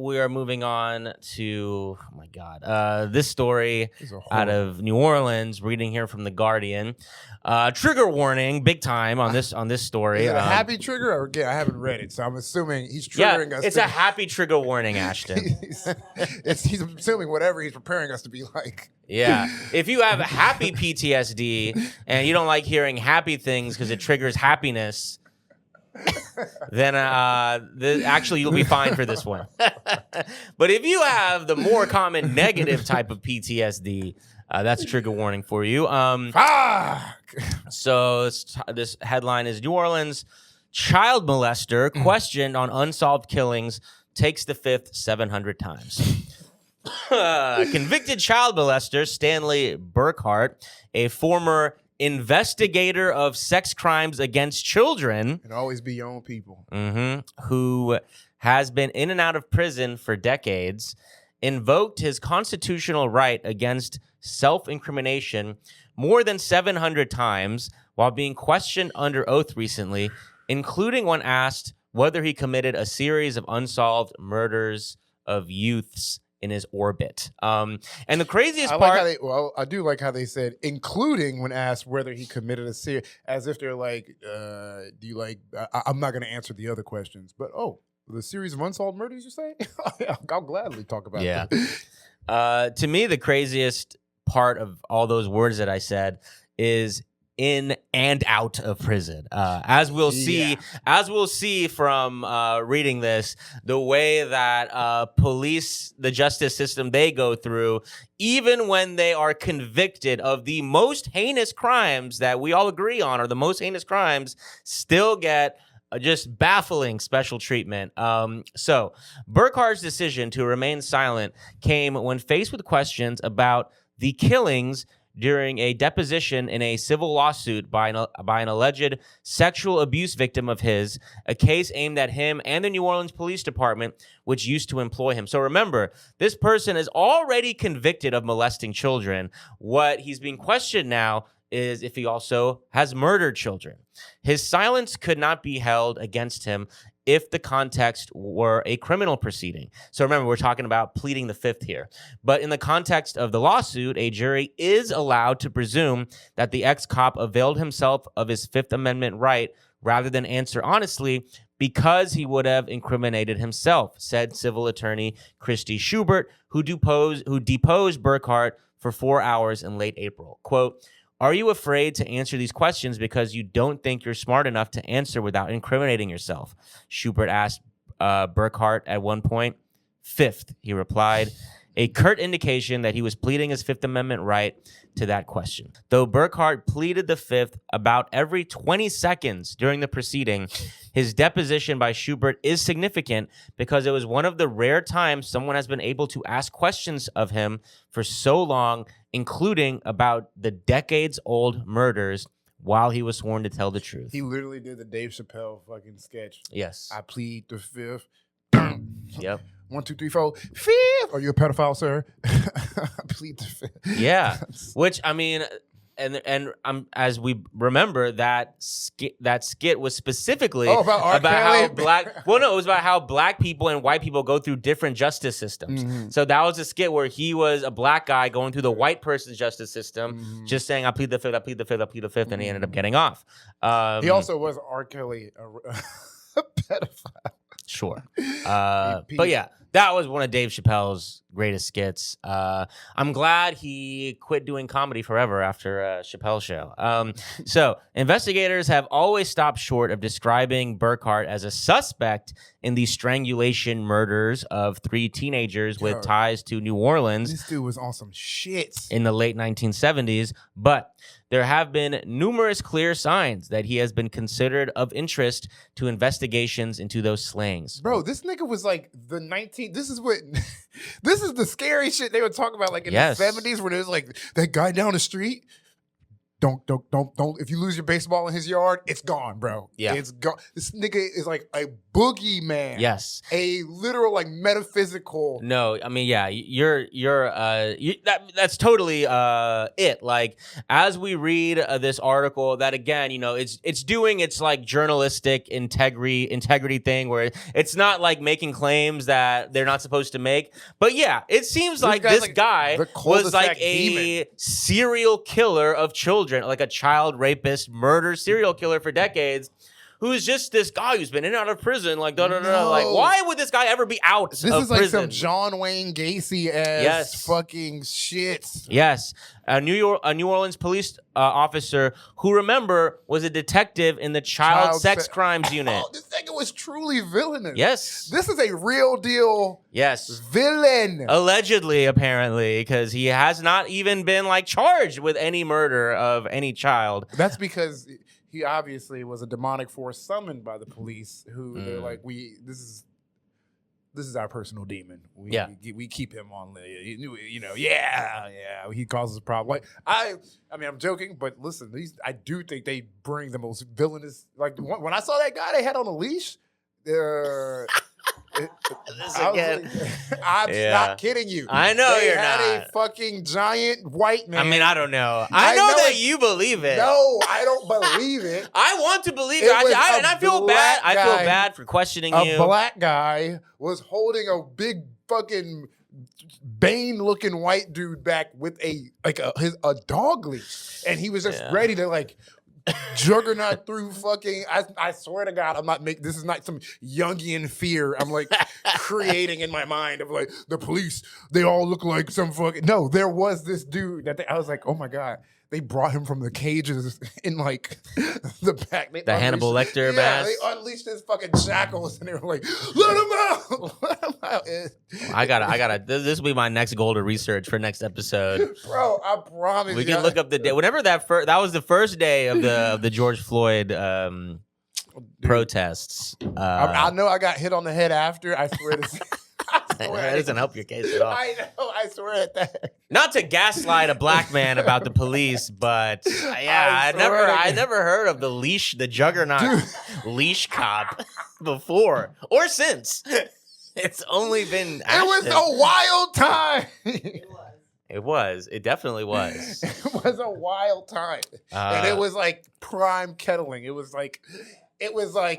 we are moving on to, oh my God, this story These are out horrible. of New Orleans. Reading here from The Guardian. Trigger warning, big time on this story. Is it a happy trigger? Or again, I haven't read it, so I'm assuming he's Yeah, triggering us. it's a happy trigger warning, Ashton. He's assuming whatever he's preparing us to be like. Yeah. If you have happy PTSD and you don't like hearing happy things because it triggers happiness, then actually you'll be fine for this one. But if you have the more common negative type of PTSD, that's a trigger warning for you. Fuck! So this headline is New Orleans child molester questioned on unsolved killings takes the fifth 700 times. Convicted child molester Stanley Burkhart, a former investigator of sex crimes against children, And always be your own people. who has been in and out of prison for decades, invoked his constitutional right against self-incrimination more than 700 times while being questioned under oath recently, including when asked whether he committed a series of unsolved murders of youths in his orbit. And the craziest part... I do like how they said, including when asked whether he committed a series, as if they're like, do you like, I'm not going to answer the other questions, but the series of unsolved murders, you say? I'll gladly talk about that. To me, the craziest part of all those words that I said is in and out of prison. As we'll see from reading this, the way that police, the justice system they go through, even when they are convicted of the most heinous crimes that we all agree on are the most heinous crimes, still get just baffling special treatment. So Burkhart's decision to remain silent came when faced with questions about the killings during a deposition in a civil lawsuit by an alleged sexual abuse victim of his, a case aimed at him and the New Orleans Police Department, which used to employ him. So remember, this person is already convicted of molesting children. What he's being questioned now is if he also has murdered children. His silence could not be held against him if the context were a criminal proceeding. So remember, we're talking about pleading the fifth here. But in the context of the lawsuit, a jury is allowed to presume that the ex-cop availed himself of his Fifth Amendment right rather than answer honestly because he would have incriminated himself, said civil attorney Christy Schubert, who deposed Burkhart for 4 hours in late April. Quote, "Are you afraid to answer these questions because you don't think you're smart enough to answer without incriminating yourself?" Schubert asked Burkhart at one point. "Fifth," he replied, a curt indication that he was pleading his Fifth Amendment right to that question. Though Burkhart pleaded the fifth about every 20 seconds during the proceeding, his deposition by Schubert is significant because it was one of the rare times someone has been able to ask questions of him for so long, including about the decades-old murders while he was sworn to tell the truth. He literally did the Dave Chappelle fucking sketch. Yes. I plead the fifth. Yep. 1, 2, 3, 4. Fifth. Are you a pedophile, sir? I plead the fifth. Yeah. Which, I mean, and as we remember, that skit was specifically about how black. Well, no, it was about how black people and white people go through different justice systems. Mm-hmm. So that was a skit where he was a black guy going through the white person's justice system, just saying, "I plead the fifth, I plead the fifth, I plead the fifth," and he ended up getting off. He also was R. Kelly, a pedophile. Sure. But yeah, that was one of Dave Chappelle's greatest skits. I'm glad he quit doing comedy forever after Chappelle's show. So investigators have always stopped short of describing Burkhart as a suspect in the strangulation murders of 3 teenagers with ties to New Orleans. This dude was on some shit In the late 1970s, but there have been numerous clear signs that he has been considered of interest to investigations into those slayings. Bro, this nigga was like this is the scary shit they would talk about like in the 70s when it was like that guy down the street. Don't. If you lose your baseball in his yard, it's gone, bro. Yeah. It's gone. This nigga is like a boogeyman. Yes. A literal, like, metaphysical. No, I mean, yeah, that's totally it. Like, as we read this article, that again, it's doing its like journalistic integrity thing where it's not like making claims that they're not supposed to make. But yeah, it seems like this guy was like a serial killer of children, like a child rapist, murder serial killer for decades. Who's just this guy who's been in and out of prison, like, da-da-da. Like, why would this guy ever be out This of is like prison? some John Wayne Gacy-ass fucking shit. Yes. A New Orleans police officer who, remember, was a detective in the child sex crimes unit. Oh, this nigga was truly villainous. Yes. This is a real deal villain. Allegedly, apparently, because he has not even been, like, charged with any murder of any child. That's because he obviously was a demonic force summoned by the police who they're like, this is our personal demon. We keep him on, he causes a problem. Like, I mean, I'm joking, but listen, I do think they bring the most villainous, like, when I saw that guy they had on a leash, I'm not kidding you. I know they you're had not. A fucking giant white man. I mean, I don't know. I know that you believe it. No, I don't believe it. I want to believe it. And I feel bad. I feel bad for questioning you. A black guy was holding a big fucking Bane-looking white dude back with a dog leash, and he was just ready to like juggernaut through fucking. I swear to God, I'm not making. This is not some Jungian fear I'm like creating in my mind of like the police. They all look like some fucking. No, there was this dude that I was like, oh my God. They brought him from the cages in like the back. The Hannibal Lecter mask. They unleashed his fucking shackles and they were like, let him out. Let him out. I gotta. This will be my next goal to research for next episode. Bro, I promise we can look up the day. Whenever that was the first day of the George Floyd protests. I know I got hit on the head after. I swear to that doesn't help your case at all. I know. I swear at that. Not to gaslight a black man about the police, but I never heard of the juggernaut leash cop before or since. It's only been Ashton. It was a wild time. It was. It definitely was. It was a wild time. And it was like prime kettling. It was like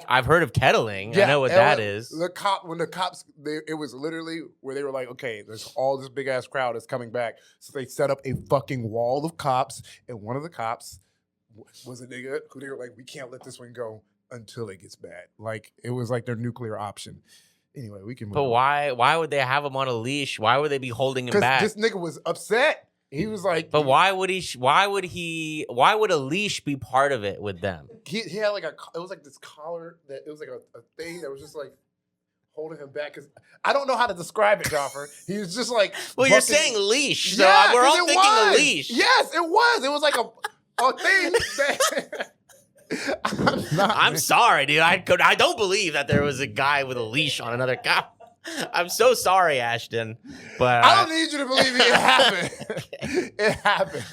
I've heard of kettling. I know what that is. When the cops, it was literally where they were like, okay, there's all this big ass crowd is coming back, so they set up a fucking wall of cops, and one of the cops was a nigga who they were like, we can't let this one go until it gets bad. Like it was like their nuclear option. Anyway, we can move. But on. why would they have him on a leash? Why would they be holding him back? This nigga was upset. He was like, but why would a leash be part of it with them? He had like it was like this collar that it was like a thing that was just like holding him back. Cause I don't know how to describe it, Joffer. He was just like, well, you're saying leash, so we're all thinking a leash. Yes, it was. It was like a thing. I'm sorry, dude. I don't believe that there was a guy with a leash on another cop. I'm so sorry, Ashton, but I don't need you to believe it. It happened. It happened.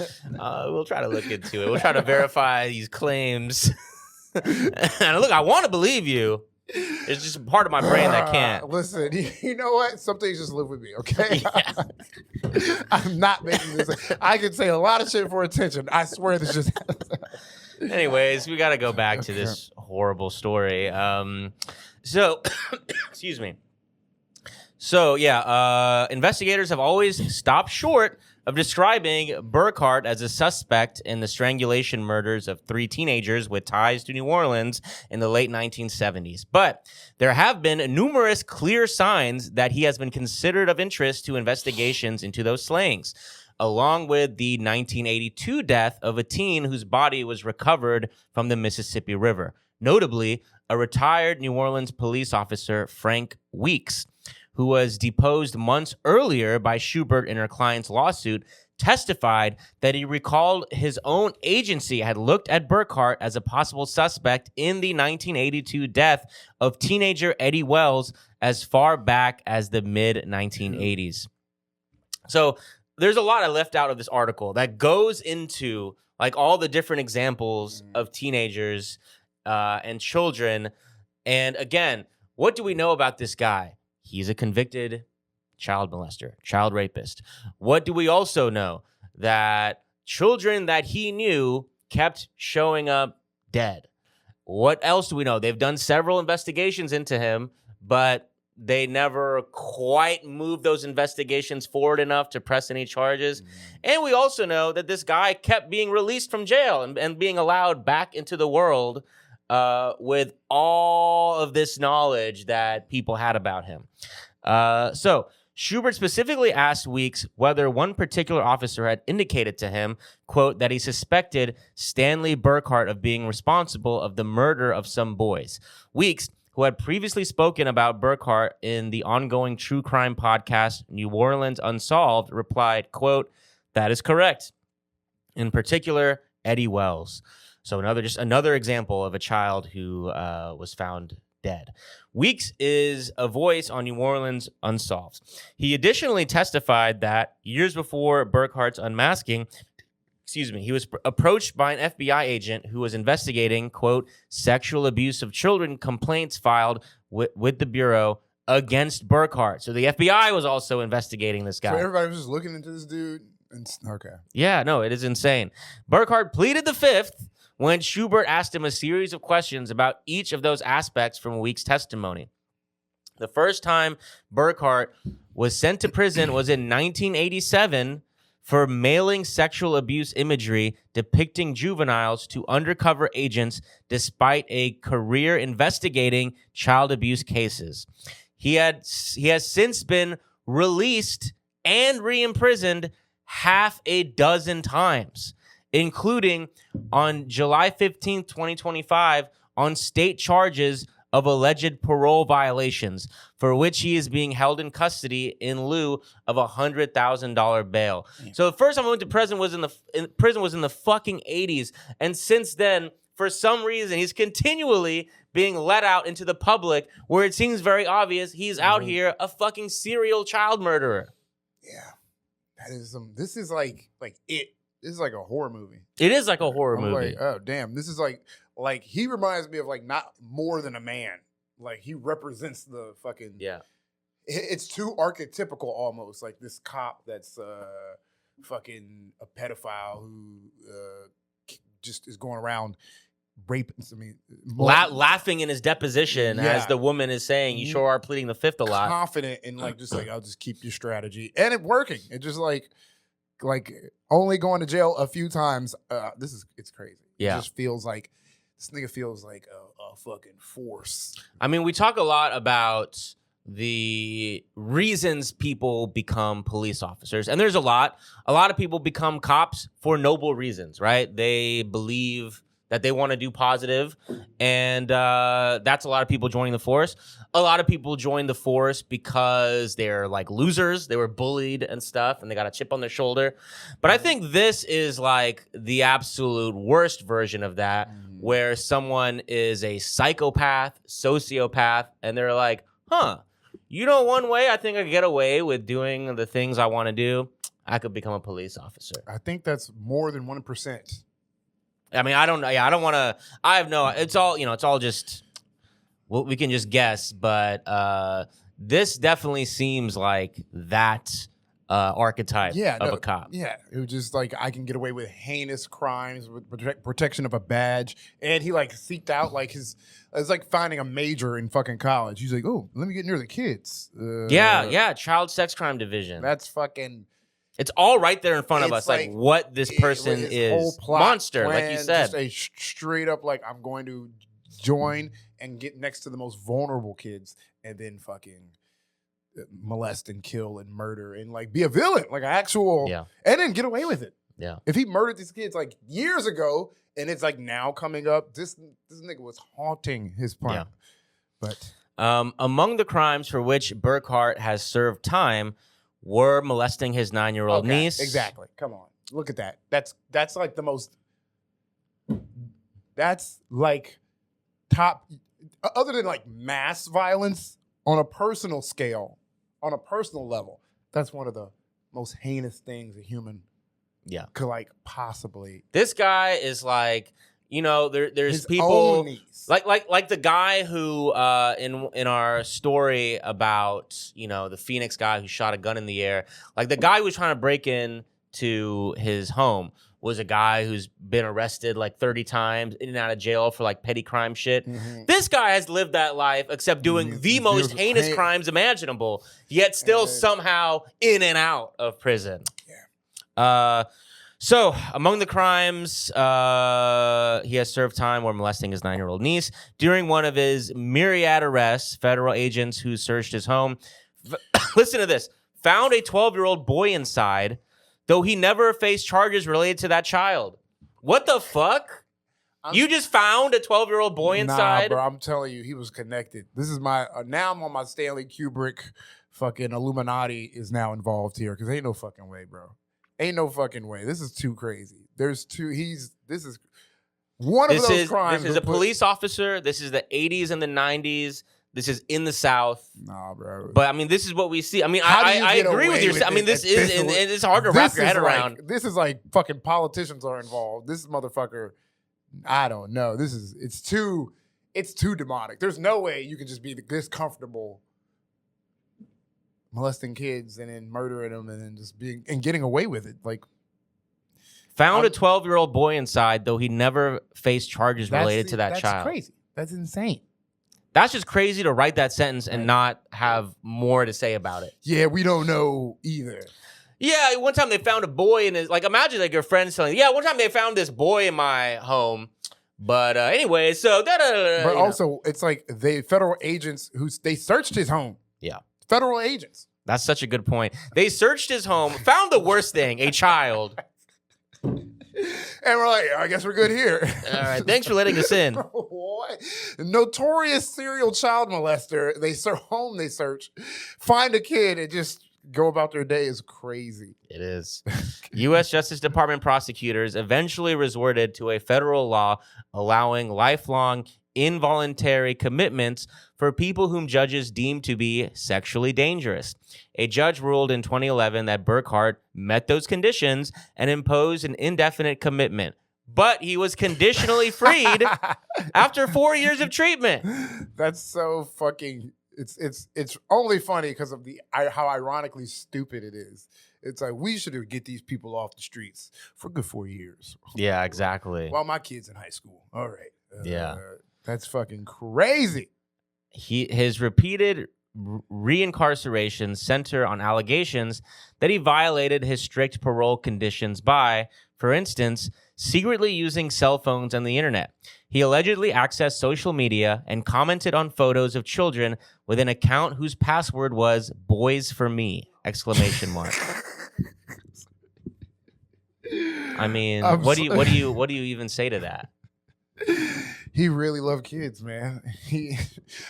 We'll try to look into it. We'll try to verify these claims. And look, I want to believe you. It's just part of my brain that can't. Listen, you know what? Some things just live with me, okay? Yeah. I'm not making this. I can say a lot of shit for attention. I swear this just. Anyways, we got to go back to this horrible story. So, excuse me. So, investigators have always stopped short of describing Burkhart as a suspect in the strangulation murders of 3 teenagers with ties to New Orleans in the late 1970s. But there have been numerous clear signs that he has been considered of interest to investigations into those slayings, along with the 1982 death of a teen whose body was recovered from the Mississippi River. Notably, a retired New Orleans police officer, Frank Weeks, who was deposed months earlier by Schubert in her client's lawsuit, testified that he recalled his own agency had looked at Burkhart as a possible suspect in the 1982 death of teenager Eddie Wells as far back as the mid-1980s. So there's a lot I left out of this article that goes into like all the different examples of teenagers and children. And again, What do we know about this guy? He's a convicted child molester, child rapist. What do we also know? That children that he knew kept showing up dead. What else do we know? They've done several investigations into him, but they never quite moved those investigations forward enough to press any charges. And we also know that this guy kept being released from jail and being allowed back into the world with all of this knowledge that people had about him. So Schubert specifically asked Weeks whether one particular officer had indicated to him, quote, that he suspected Stanley Burkhart of being responsible of the murder of some boys. Weeks, who had previously spoken about Burkhart in the ongoing true crime podcast New Orleans Unsolved, replied, quote, that is correct. In particular, Eddie Wells. So another example of a child who was found dead. Weeks is a voice on New Orleans Unsolved. He additionally testified that years before Burkhart's unmasking, he was approached by an FBI agent who was investigating, quote, sexual abuse of children complaints filed with the Bureau against Burkhart. So the FBI was also investigating this guy. So everybody was just looking into this dude. Okay. Yeah, no, it is insane. Burkhart pleaded the fifth when Schubert asked him a series of questions about each of those aspects from Weeks' testimony. The first time Burkhart was sent to prison was in 1987 for mailing sexual abuse imagery depicting juveniles to undercover agents despite a career investigating child abuse cases. He has since been released and re-imprisoned half a dozen times, including on July 15th, 2025, on state charges of alleged parole violations, for which he is being held in custody in lieu of $100,000 bail. So the first time I went to prison was in the fucking 80s, and since then, for some reason, he's continually being let out into the public, where it seems very obvious he's out here a fucking serial child murderer. Yeah, that is This is like it. This is like a horror movie. It is like a horror movie. Like, oh damn, this is like he reminds me of like not More Than a Man. Like he represents the fucking It's too archetypical almost. Like this cop that's fucking a pedophile who just is going around raping. I mean, laughing in his deposition as the woman is saying, "You sure are pleading the fifth a lot." Confident and like just like I'll just keep your strategy, and it working. It just like only going to jail a few times. It's crazy. Yeah. It just feels like this nigga feels like a fucking force. I mean, we talk a lot about the reasons people become police officers, and there's a lot of people become cops for noble reasons, right? They believe that they want to do positive, and that's a lot of people joining the force. A lot of people join the force because they're like losers. They were bullied and stuff, and they got a chip on their shoulder. But I think this is like the absolute worst version of that, where someone is a psychopath, sociopath, and they're like, you know, one way I think I could get away with doing the things I want to do, I could become a police officer. I think that's more than 1%. I mean, I don't know. Yeah, I don't want to. I have no. It's all it's all just. Well, we can just guess, but this definitely seems like that archetype of a cop. Yeah, it was just like I can get away with heinous crimes with protection of a badge, and he like seeked out like it's like finding a major in fucking college. He's like, oh, let me get near the kids. Yeah, child sex crime division. That's fucking. It's all right there in front of us, like what this person is. Monster, like you said. Just a straight up, like, I'm going to join and get next to the most vulnerable kids and then fucking molest and kill and murder and, like, be a villain, like an actual. Yeah. And then get away with it. Yeah. If he murdered these kids, like, years ago and it's, like, now coming up, this nigga was haunting his prime. Yeah. But. Among the crimes for which Burkhart has served time were molesting his 9-year-old niece. Exactly. Come on. Look at that. That's like the most. That's like top. Other than like mass violence on a personal scale, on a personal level, that's one of the most heinous things a human could like possibly. This guy is like, you know, there's His people own niece. like the guy who in our story about, you know, the Phoenix guy who shot a gun in the air. Like the guy who was trying to break in to his home was a guy who's been arrested like 30 times, in and out of jail for like petty crime shit. This guy has lived that life, except doing the most heinous crimes imaginable, yet still somehow in and out of prison. Yeah. So, among the crimes, he has served time for molesting his 9-year-old niece. During one of his myriad arrests, federal agents who searched his home, listen to this, found a 12-year-old boy inside, though he never faced charges related to that child. What the fuck? You just found a 12-year-old boy inside? Nah, bro, I'm telling you, he was connected. This is my, now I'm on my Stanley Kubrick fucking Illuminati is now involved here, because ain't no fucking way, bro. Ain't no fucking way. This is too crazy. This is one of those crimes. This is a police officer. This is the 80s and the 90s. This is in the South. Nah, bro. But I mean, this is what we see. I mean, I agree with you. I mean, this is, and it's hard to wrap your head around. This is like fucking politicians are involved. This motherfucker, I don't know. It's too demonic. There's no way you can just be this comfortable molesting kids and then murdering them and then just getting away with it. Like, found a 12-year-old boy inside, though he never faced charges related to that child. That's crazy. That's insane. That's just crazy to write that sentence and not have more to say about it. Yeah, we don't know either. Yeah, one time they found a boy in his, like, imagine like your friends telling you, yeah, one time they found this boy in my home. But anyway, so But also, it's like the federal agents they searched his home. Yeah. Federal agents. That's such a good point. They searched his home, found the worst thing, a child. And we're like, I guess we're good here. All right, thanks for letting us in. What? Notorious serial child molester. They search, find a kid and just go about their day is crazy. It is. U.S. Justice Department prosecutors eventually resorted to a federal law allowing lifelong involuntary commitments for people whom judges deemed to be sexually dangerous. A judge ruled in 2011 that Burkhart met those conditions and imposed an indefinite commitment, but he was conditionally freed after 4 years of treatment. That's so fucking. It's only funny because of how ironically stupid it is. It's like, we should get these people off the streets for a good 4 years. Yeah, exactly. While my kid's in high school. All right. Yeah. That's fucking crazy. His repeated reincarceration center on allegations that he violated his strict parole conditions by, for instance, secretly using cell phones and the internet. He allegedly accessed social media and commented on photos of children with an account whose password was "boys for me!" ! I mean, what do you even say to that? He really loved kids, man.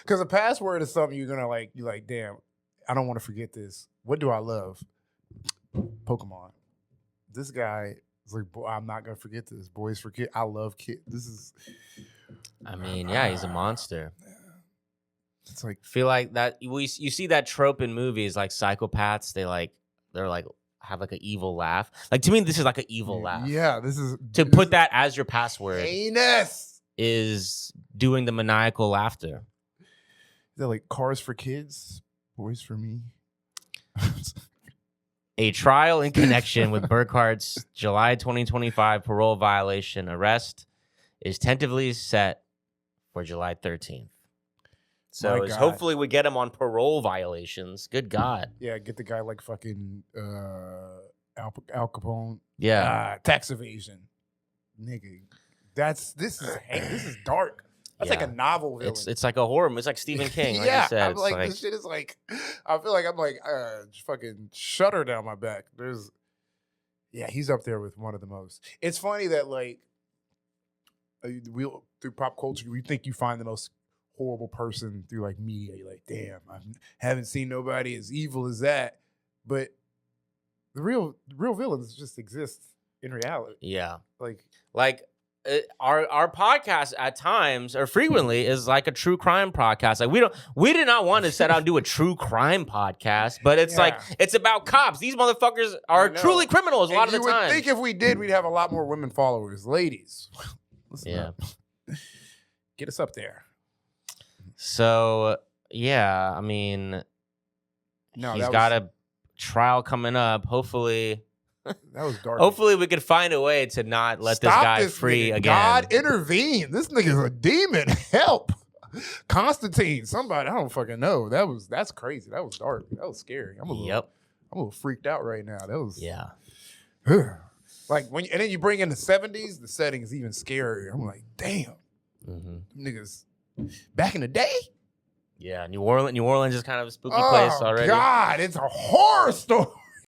Because a password is something you're like, damn, I don't want to forget this. What do I love? Pokemon. This guy is like, boy, I'm not gonna forget this. Boys for kids. I love kids. This is. I mean, yeah, he's a monster. It's like, feel like that you see that trope in movies, like psychopaths. They're like have like an evil laugh. Like, to me, this is like an evil laugh. Yeah, this is put that as your password. Heinous. Is doing the maniacal laughter. They're like cars for kids, boys for me. A trial in connection with Burkhart's July 2025 parole violation arrest is tentatively set for July 13th. So hopefully we get him on parole violations. Good God. Yeah, get the guy like fucking Al Capone. Yeah. Tax evasion. Nigga. This is dark. That's like a novel villain. It's like a horror. It's like Stephen King. Like yeah, you said. I'm like, this shit is like. I feel like I'm like fucking shudder down my back. He's up there with one of the most. It's funny that like, through pop culture, we think you find the most horrible person through like media. You're like, damn, I haven't seen nobody as evil as that. But the real villains just exist in reality. Yeah, like. Our podcast at times or frequently is like a true crime podcast. Like we did not want to set out and do a true crime podcast, but it's like it's about cops. These motherfuckers are truly criminals a lot of the time. You would think if we did, we'd have a lot more women followers. Ladies, Listen Yeah. up. Get us up there. So yeah, I mean, No, he's that got was, a trial coming up. Hopefully, that was dark. hopefully we could find a way to not let this Stop guy this free nigga. again. God intervene. This nigga's a demon. Help. Constantine, somebody, I don't fucking know. That's crazy. That was dark. That was scary. I'm a little freaked out right now. That was Yeah. like and then you bring in the 70s, the setting is even scarier. I'm like, damn, hmm niggas back in the day. Yeah. New Orleans is kind of a spooky place already. God, it's a horror story.